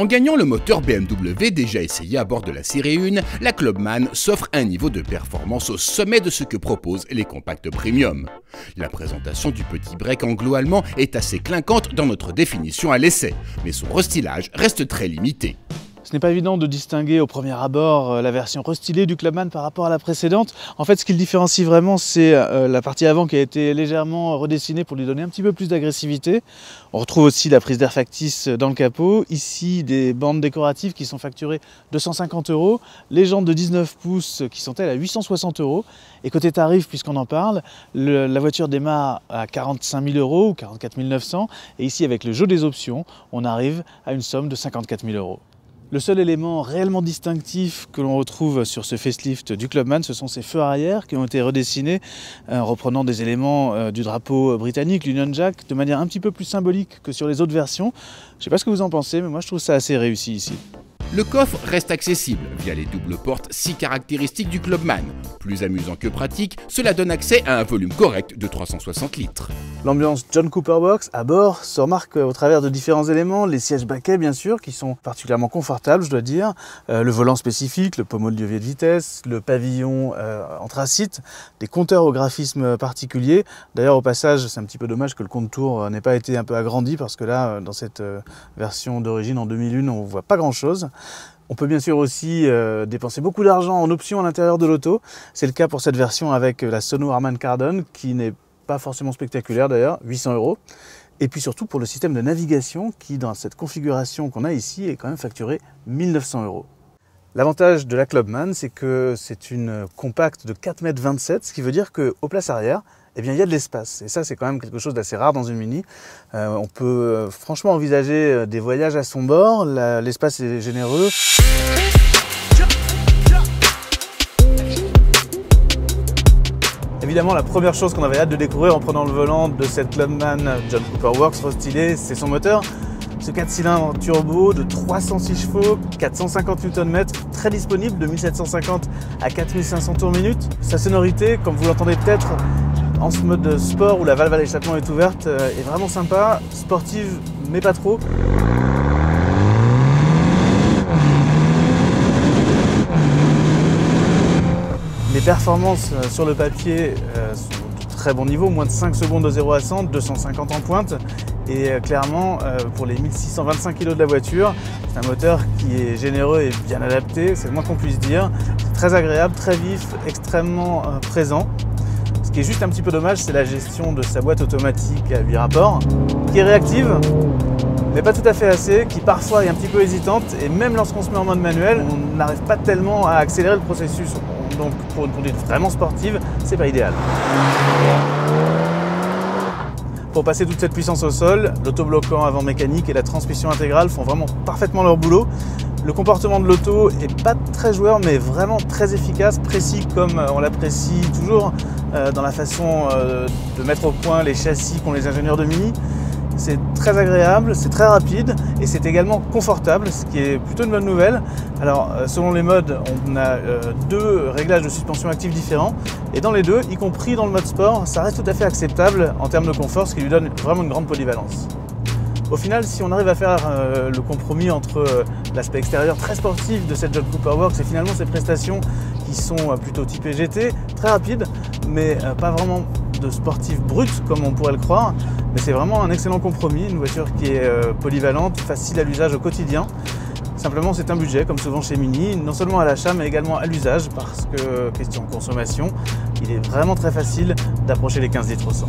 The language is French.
En gagnant le moteur BMW déjà essayé à bord de la série 1, la Clubman s'offre un niveau de performance au sommet de ce que proposent les compacts premium. La présentation du petit break anglo-allemand est assez clinquante dans notre définition à l'essai, mais son restylage reste très limité. Ce n'est pas évident de distinguer au premier abord la version restylée du Clubman par rapport à la précédente. En fait, ce qui le différencie vraiment, c'est la partie avant qui a été légèrement redessinée pour lui donner un petit peu plus d'agressivité. On retrouve aussi la prise d'air factice dans le capot. Ici, des bandes décoratives qui sont facturées 250 €. Les jantes de 19 pouces qui sont elles à 860 €. Et côté tarif, puisqu'on en parle, la voiture démarre à 45 000 € ou 44 900 €. Et ici, avec le jeu des options, on arrive à une somme de 54 000 €. Le seul élément réellement distinctif que l'on retrouve sur ce facelift du Clubman, ce sont ses feux arrière qui ont été redessinés, reprenant des éléments du drapeau britannique, l'Union Jack, de manière un petit peu plus symbolique que sur les autres versions. Je ne sais pas ce que vous en pensez, mais moi je trouve ça assez réussi ici. Le coffre reste accessible via les doubles portes si caractéristiques du Clubman. Plus amusant que pratique, cela donne accès à un volume correct de 360 litres. L'ambiance John Cooper Box à bord se remarque au travers de différents éléments, les sièges baquets bien sûr, qui sont particulièrement confortables je dois dire, le volant spécifique, le pommeau de levier de vitesse, le pavillon anthracite, des compteurs au graphisme particulier. D'ailleurs au passage, c'est un petit peu dommage que le contour n'ait pas été un peu agrandi parce que là, dans cette version d'origine en 2001, on ne voit pas grand chose. On peut bien sûr aussi dépenser beaucoup d'argent en options à l'intérieur de l'auto. C'est le cas pour cette version avec la Sono Harman Kardon qui n'est pas forcément spectaculaire d'ailleurs, 800 €. Et puis surtout pour le système de navigation qui, dans cette configuration qu'on a ici, est quand même facturé 1 900 €. L'avantage de la Clubman, c'est que c'est une compacte de 4,27 m, ce qui veut dire qu'aux places arrière, eh bien, il y a de l'espace. Et ça, c'est quand même quelque chose d'assez rare dans une Mini. On peut franchement envisager des voyages à son bord. L'espace est généreux. Évidemment, la première chose qu'on avait hâte de découvrir en prenant le volant de cette Clubman John Cooper Works restylée, c'est son moteur. Ce 4 cylindres turbo de 306 chevaux, 450 Nm, très disponible de 1750 à 4500 tours minute. Sa sonorité, comme vous l'entendez peut-être, en ce mode sport où la valve à l'échappement est ouverte, est vraiment sympa, sportive mais pas trop. Les performances sur le papier sont de très bon niveau, moins de 5 secondes de 0 à 100, 250 en pointe. Et clairement, pour les 1625 kg de la voiture, c'est un moteur qui est généreux et bien adapté, c'est le moins qu'on puisse dire. C'est très agréable, très vif, extrêmement présent. Ce qui est juste un petit peu dommage, c'est la gestion de sa boîte automatique à 8 rapports, qui est réactive, mais pas tout à fait assez, qui parfois est un petit peu hésitante, et même lorsqu'on se met en mode manuel, on n'arrive pas tellement à accélérer le processus. Donc pour une conduite vraiment sportive, c'est pas idéal. Pour passer toute cette puissance au sol, l'autobloquant avant mécanique et la transmission intégrale font vraiment parfaitement leur boulot. Le comportement de l'auto est pas très joueur, mais vraiment très efficace, précis comme on l'apprécie toujours dans la façon de mettre au point les châssis qu'ont les ingénieurs de Mini. C'est très agréable, c'est très rapide et c'est également confortable, ce qui est plutôt une bonne nouvelle. Alors, selon les modes, on a deux réglages de suspension actifs différents et dans les deux, y compris dans le mode sport, ça reste tout à fait acceptable en termes de confort, ce qui lui donne vraiment une grande polyvalence. Au final, si on arrive à faire le compromis entre l'aspect extérieur très sportif de cette John Cooper Works et finalement ses prestations qui sont plutôt typées GT, très rapides, mais pas vraiment de sportif brut comme on pourrait le croire, mais c'est vraiment un excellent compromis, une voiture qui est polyvalente, facile à l'usage au quotidien. Simplement, c'est un budget, comme souvent chez Mini, non seulement à l'achat, mais également à l'usage, parce que, question consommation, il est vraiment très facile d'approcher les 15 litres au 100.